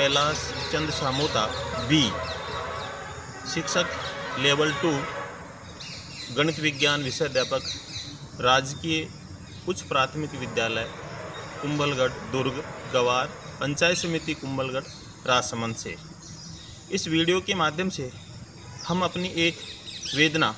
Kailash Chandra Samota B, शिक्षक level 2 गणित विज्ञान विषय अध्यापक, राजकीय उच्च प्राथमिक विद्यालय कुंभलगढ़ दुर्ग गवार, पंचायत समिति कुंभलगढ़ राजसमंद से। इस वीडियो के माध्यम से हम अपनी एक वेदना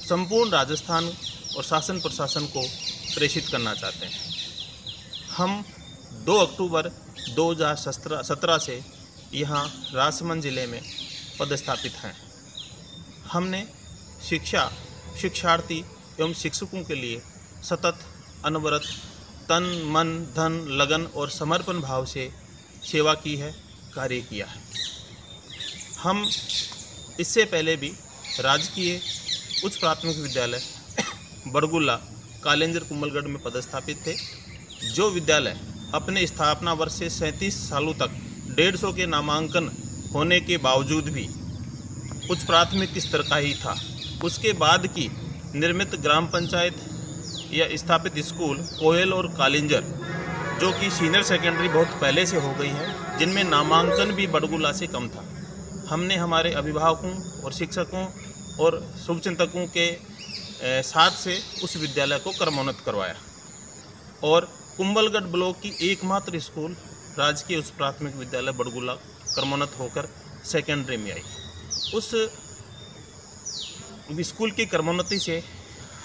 संपूर्ण राजस्थान और शासन प्रशासन को प्रेषित करना चाहते हैं। हम 2 अक्टूबर 2017 से यहाँ राजसमंद जिले में पदस्थापित हैं। हमने शिक्षार्थी एवं शिक्षकों के लिए सतत अनवरत तन मन धन लगन और समर्पण भाव से सेवा की है, कार्य किया है। हम इससे पहले भी राजकीय उच्च प्राथमिक विद्यालय बड़गुल्ला कालेंजर कुंभलगढ़ में पदस्थापित थे, जो विद्यालय अपने स्थापना वर्ष से 37 सालों तक 150 के नामांकन होने के बावजूद भी उच्च प्राथमिक स्तर का ही था। उसके बाद की निर्मित ग्राम पंचायत या स्थापित स्कूल कोयल और कालिंजर, जो कि सीनियर सेकेंडरी बहुत पहले से हो गई है, जिनमें नामांकन भी बड़गुल्ला से कम था। हमने हमारे अभिभावकों और शिक्षकों और शुभचिंतकों के साथ से उस विद्यालय को क्रमोन्नत करवाया और कुंभलगढ़ ब्लॉक की एकमात्र स्कूल राजकीय उच्च प्राथमिक विद्यालय बड़गुल्ला क्रमोन्नत होकर सेकेंडरी में आई। उस स्कूल की क्रमोन्नति से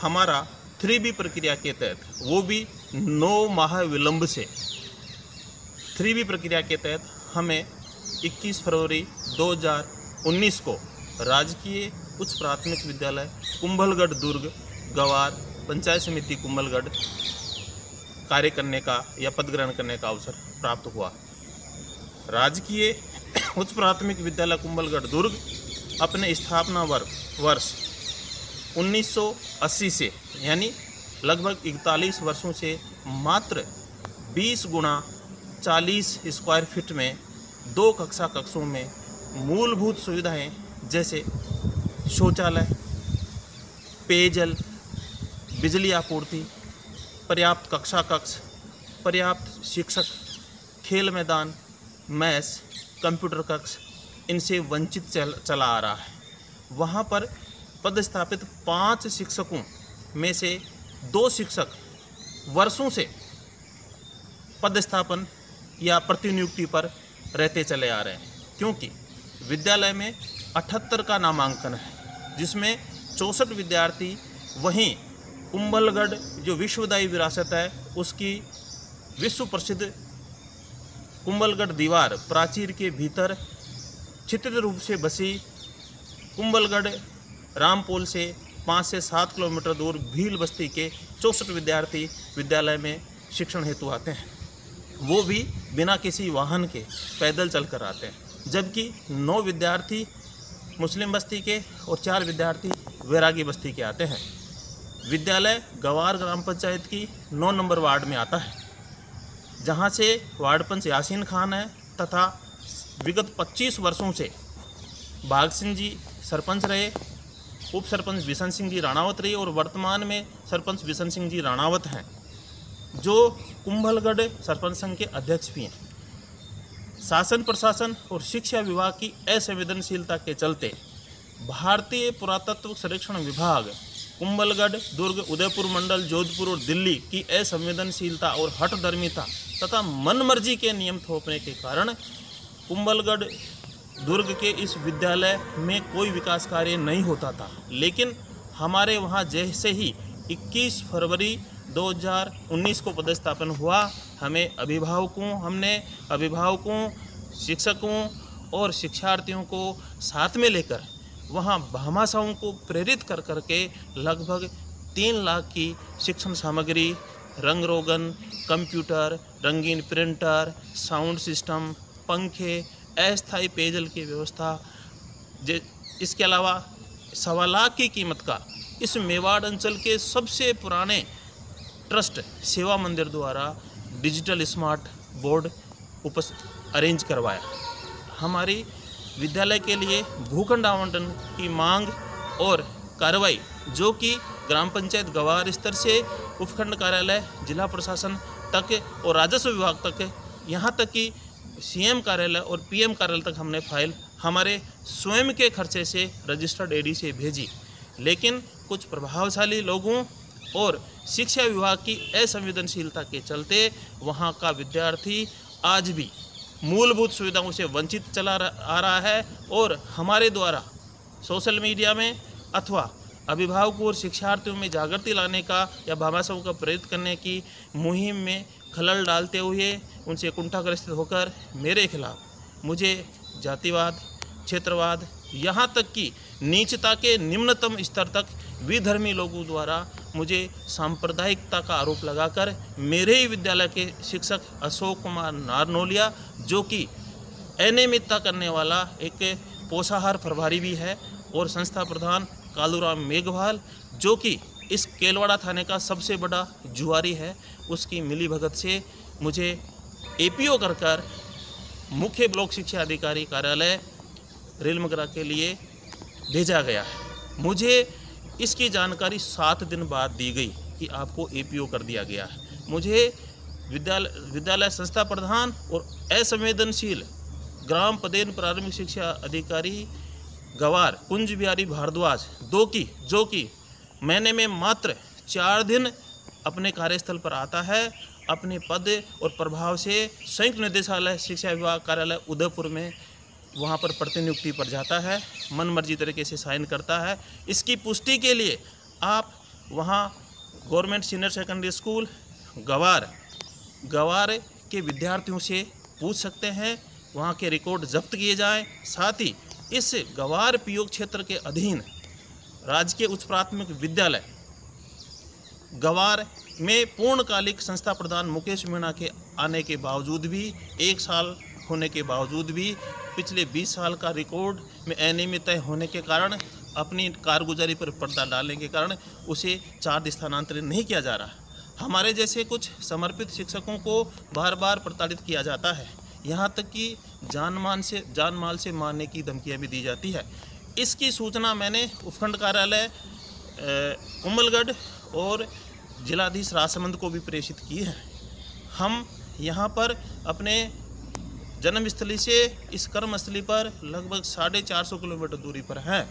हमारा 3B प्रक्रिया के तहत, वो भी 9 माह विलंब से 3B प्रक्रिया के तहत हमें 21 फरवरी 2019 को राजकीय उच्च प्राथमिक विद्यालय कुंभलगढ़ दुर्ग गवार पंचायत समिति कुंभलगढ़ कार्य करने का या पद ग्रहण करने का अवसर प्राप्त हुआ। राजकीय उच्च प्राथमिक विद्यालय कुंभलगढ़ दुर्ग अपने स्थापना वर्ष 1980 से यानी लगभग 41 वर्षों से मात्र 20 गुणा 40 स्क्वायर फीट में 2 कक्षों में मूलभूत सुविधाएं जैसे शौचालय, पेयजल, बिजली आपूर्ति, पर्याप्त कक्ष, पर्याप्त शिक्षक, खेल मैदान, मैस, कंप्यूटर कक्ष, इनसे वंचित चला आ रहा है। वहाँ पर पदस्थापित 5 शिक्षकों में से 2 शिक्षक वर्षों से पदस्थापन या प्रतिनियुक्ति पर रहते चले आ रहे हैं, क्योंकि विद्यालय में 78 का नामांकन है, जिसमें 64 विद्यार्थी वहीं कुंभलगढ़ जो विश्वदायी विरासत है उसकी विश्व प्रसिद्ध कुंभलगढ़ दीवार प्राचीर के भीतर चित्रित रूप से बसी कुंभलगढ़ रामपोल से 5 से 7 किलोमीटर दूर भील बस्ती के 64 विद्यार्थी विद्यालय में शिक्षण हेतु आते हैं, वो भी बिना किसी वाहन के पैदल चलकर आते हैं। जबकि 9 विद्यार्थी मुस्लिम बस्ती के और 4 विद्यार्थी वैरागी बस्ती के आते हैं। विद्यालय गवार ग्राम पंचायत की 9 नंबर वार्ड में आता है, जहाँ से वार्ड पंच यासीन खान है तथा विगत 25 वर्षों से भाग सिंह जी सरपंच रहे, उप सरपंच बिशन सिंह जी राणावत रहे और वर्तमान में सरपंच बिशन सिंह जी राणावत हैं, जो कुंभलगढ़ सरपंच संघ के अध्यक्ष भी हैं। शासन प्रशासन और शिक्षा विभाग की असंवेदनशीलता के चलते भारतीय पुरातत्व सर्वेक्षण विभाग कुंभलगढ़ दुर्ग उदयपुर मंडल जोधपुर और दिल्ली की असंवेदनशीलता और हठधर्मिता तथा मनमर्जी के नियम थोपने के कारण कुंभलगढ़ दुर्ग के इस विद्यालय में कोई विकास कार्य नहीं होता था। लेकिन हमारे वहाँ जैसे ही 21 फरवरी 2019 को पदस्थापन हुआ, हमने अभिभावकों, शिक्षकों और शिक्षार्थियों को साथ में लेकर वहाँ भामाशाहों को प्रेरित कर करके लगभग 3 लाख की शिक्षण सामग्री, रंग रोगन, कंप्यूटर, रंगीन प्रिंटर, साउंड सिस्टम, पंखे, अस्थायी पेयजल की व्यवस्था, इसके अलावा 1.25 लाख की कीमत का इस मेवाड़ अंचल के सबसे पुराने ट्रस्ट सेवा मंदिर द्वारा डिजिटल स्मार्ट बोर्ड अरेंज करवाया। हमारी विद्यालय के लिए भूखंड आवंटन की मांग और कार्रवाई, जो कि ग्राम पंचायत गवार स्तर से उपखंड कार्यालय, जिला प्रशासन तक और राजस्व विभाग तक, यहाँ तक कि सीएम कार्यालय और पीएम कार्यालय तक हमने फाइल हमारे स्वयं के खर्चे से रजिस्टर्ड एडी से भेजी, लेकिन कुछ प्रभावशाली लोगों और शिक्षा विभाग की असंवेदनशीलता के चलते वहाँ का विद्यार्थी आज भी मूलभूत सुविधाओं से वंचित आ रहा है। और हमारे द्वारा सोशल मीडिया में अथवा अभिभावकों और शिक्षार्थियों में जागृति लाने का या भामाशाहों का प्रेरित करने की मुहिम में खलल डालते हुए उनसे कुंठाग्रस्त होकर मेरे खिलाफ मुझे जातिवाद, क्षेत्रवाद, यहाँ तक कि नीचता के निम्नतम स्तर तक विधर्मी लोगों द्वारा मुझे सांप्रदायिकता का आरोप लगाकर मेरे ही विद्यालय के शिक्षक अशोक कुमार नारनोलिया, जो कि अनियमितता करने वाला एक पोषाहार प्रभारी भी है, और संस्था प्रधान कालूराम मेघवाल, जो कि इस केलवाड़ा थाने का सबसे बड़ा जुआरी है, उसकी मिलीभगत से मुझे एपीओ कर मुख्य ब्लॉक शिक्षा अधिकारी कार्यालय रेलमगरा के लिए भेजा गया है। मुझे इसकी जानकारी 7 दिन बाद दी गई कि आपको एपीओ कर दिया गया है। मुझे विद्यालय संस्था प्रधान और असंवेदनशील ग्राम पदेन प्रारंभिक शिक्षा अधिकारी गवार कुंज बिहारी भारद्वाज जो कि महीने में मात्र 4 दिन अपने कार्यस्थल पर आता है, अपने पद और प्रभाव से संयुक्त निदेशालय शिक्षा विभाग कार्यालय उदयपुर में वहाँ पर प्रतिनियुक्ति पर जाता है, मन मर्जी तरीके से साइन करता है। इसकी पुष्टि के लिए आप वहाँ गवर्नमेंट सीनियर सेकेंडरी स्कूल गवार के विद्यार्थियों से पूछ सकते हैं, वहाँ के रिकॉर्ड जब्त किए जाएं। साथ ही इस गवार पीओ क्षेत्र के अधीन राजकीय उच्च प्राथमिक विद्यालय गवार में पूर्णकालिक संस्था प्रधान मुकेश मीणा के आने के बावजूद भी, 1 साल होने के बावजूद भी, पिछले 20 साल का रिकॉर्ड में अनियमितता होने के कारण, अपनी कारगुजारी पर पर्दा डालने के कारण उसे 4 स्थानांतरित नहीं किया जा रहा। हमारे जैसे कुछ समर्पित शिक्षकों को बार बार प्रताड़ित किया जाता है, यहाँ तक कि जान माल से मारने की धमकियाँ भी दी जाती है। इसकी सूचना मैंने उपखंड कार्यालय कुंभलगढ़ और जिलाधीश राजसमंद को भी प्रेषित की है। हम यहाँ पर अपने जन्मस्थली से इस कर्मस्थली पर लगभग 450 किलोमीटर दूरी पर हैं।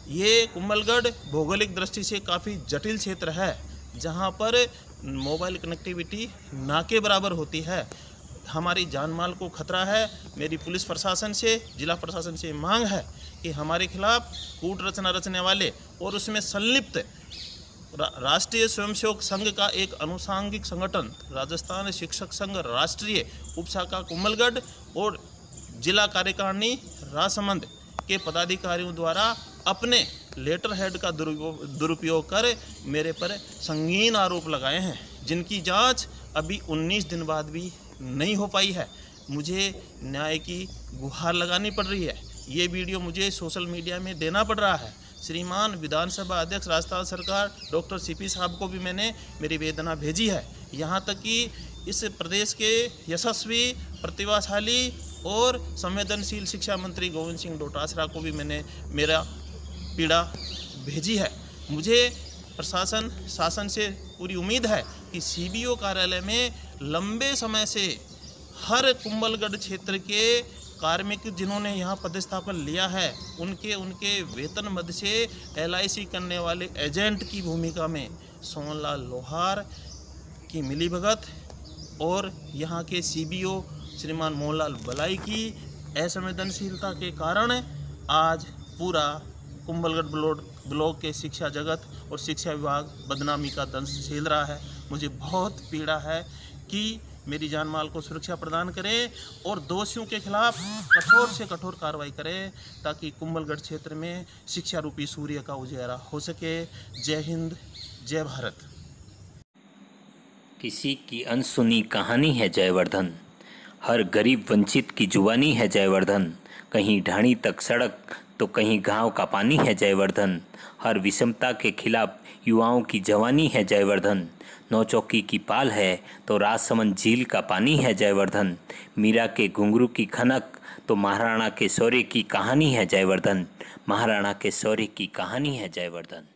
ये कुंभलगढ़ भौगोलिक दृष्टि से काफ़ी जटिल क्षेत्र है, जहाँ पर मोबाइल कनेक्टिविटी ना के बराबर होती है। हमारी जान माल को खतरा है। मेरी पुलिस प्रशासन से, जिला प्रशासन से मांग है कि हमारे खिलाफ कूट रचना रचने वाले और उसमें संलिप्त राष्ट्रीय स्वयंसेवक संघ का एक अनुसांगिक संगठन राजस्थान शिक्षक संघ राष्ट्रीय उपशाखा कुंभलगढ़ और जिला कार्यकारिणी राजसमंद के पदाधिकारियों द्वारा अपने लेटर हेड का दुरुपयोग कर मेरे पर संगीन आरोप लगाए हैं, जिनकी जांच अभी 19 दिन बाद भी नहीं हो पाई है। मुझे न्याय की गुहार लगानी पड़ रही है। ये वीडियो मुझे सोशल मीडिया में देना पड़ रहा है। श्रीमान विधानसभा अध्यक्ष राजस्थान सरकार डॉक्टर सीपी साहब को भी मैंने मेरी वेदना भेजी है। यहाँ तक कि इस प्रदेश के यशस्वी, प्रतिभाशाली और संवेदनशील शिक्षा मंत्री गोविंद सिंह डोटासरा को भी मैंने मेरा पीड़ा भेजी है। मुझे प्रशासन शासन से पूरी उम्मीद है कि सीबीओ कार्यालय में लंबे समय से हर कुंभलगढ़ क्षेत्र के कार्मिक जिन्होंने यहाँ पदस्थापन लिया है, उनके वेतन मद से LIC करने वाले एजेंट की भूमिका में सोनलाल लोहार की मिलीभगत और यहाँ के सीबीओ श्रीमान मोहनलाल बलाई की असंवेदनशीलता के कारण आज पूरा कुंभलगढ़ ब्लॉक के शिक्षा जगत और शिक्षा विभाग बदनामी का दंश झेल रहा है। मुझे बहुत पीड़ा है कि मेरी जान माल को सुरक्षा प्रदान करें और दोषियों के खिलाफ कठोर से कठोर कार्रवाई करें, ताकि कुंभलगढ़ क्षेत्र में शिक्षा रूपी सूर्य का उजाला हो सके। जय हिंद, जय भारत। किसी की अनसुनी कहानी है जयवर्धन, हर गरीब वंचित की जुबानी है जयवर्धन। कहीं ढाणी तक सड़क तो कहीं गांव का पानी है जयवर्धन। हर विषमता के खिलाफ युवाओं की जवानी है जयवर्धन। नौचौकी की पाल है तो राजसमंद झील का पानी है जयवर्धन। मीरा के घुंघरू की खनक तो महाराणा के शौर्य की कहानी है जयवर्धन। महाराणा के शौर्य की कहानी है जयवर्धन।